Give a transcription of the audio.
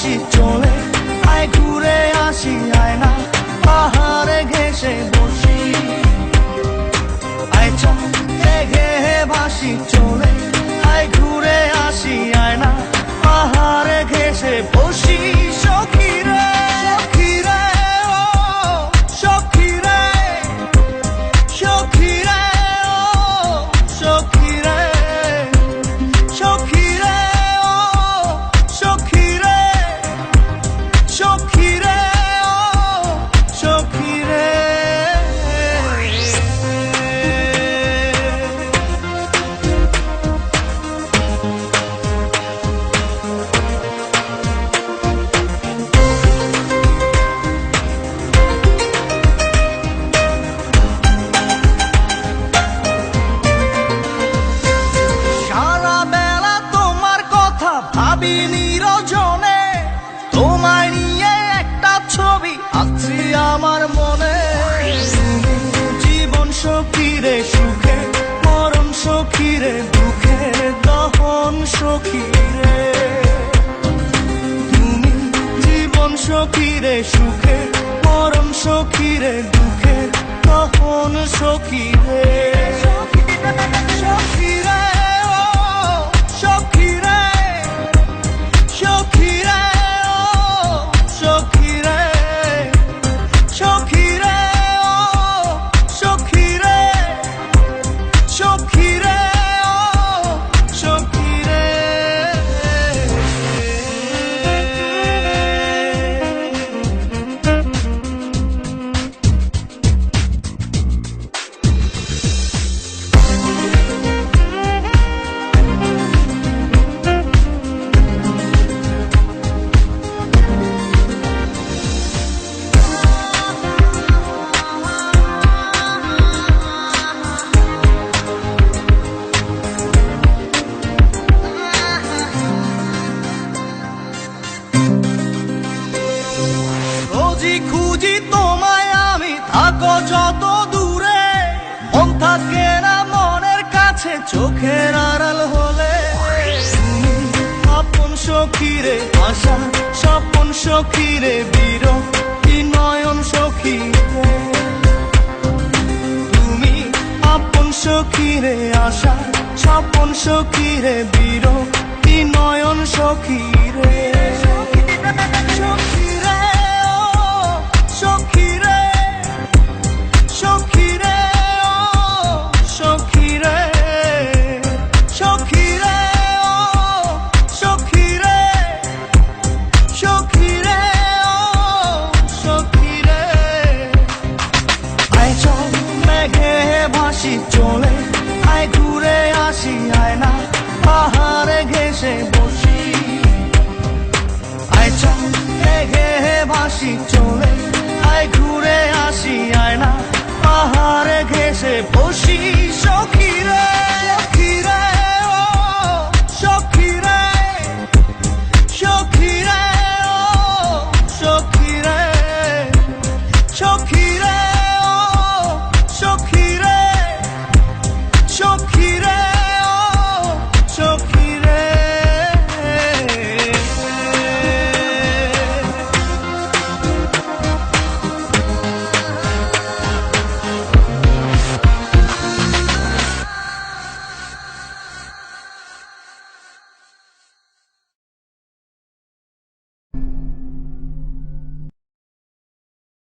ভাসি চলে, আয় ঘুরে আসি আয়না পাহাড়ে ঘেসে বসি। আয় চল মেঘে ভাসি চলে, আয় ঘুরে আসি আয়না পাহাড়ে ঘেসে বসি। সখী রে সখী রে ও সখী রে, সখী রে ও সখী রে, সখী রে ও সখী রে, সখী রে ও সখী রে। ভাবি নিরজনে তোমায় নিয়ে একটা ছবি আছি আমার মনে। জীবন সখী রে সুখে, মরণ সখী রে দুঃখে, দহন সখী রে। তুমি জীবন সখী রে সুখে, মরণ সখী রে দুঃখে, দহন সখী রে। সখী রে ও সখী রে, সখী রে ও সখী রে, সখী রে ও সখী রে, সখী রে ও সখী রে। খুঁজি খুঁজি তোমায় আমি, থাকো যত দূরে, মন থাকে না মনের কাছে চোখের আড়াল হলে। তুমি আপন সখী রে আশা, স্বপন সখী রে বিরক্তি নয়ন সখী রে। তুমি আপন সখী রে আশা, স্বপন সখী রে বিরক্তি নয়ন সখী রে। সখী রে ও সখী রে, সখী রে ও সখী রে, সখী রে ও সখী রে, সখী রে ও সখী রে। আয় চল মেঘে ভাসি চলে, আয় ঘুরে আসি আয়না পাহাড়ে ঘেসে বসি। আয় চল মেঘে ভাসি চলে, আয় ঘুরে আসি আয়না পাহাড়ে ঘেসে বসি। সখী রে।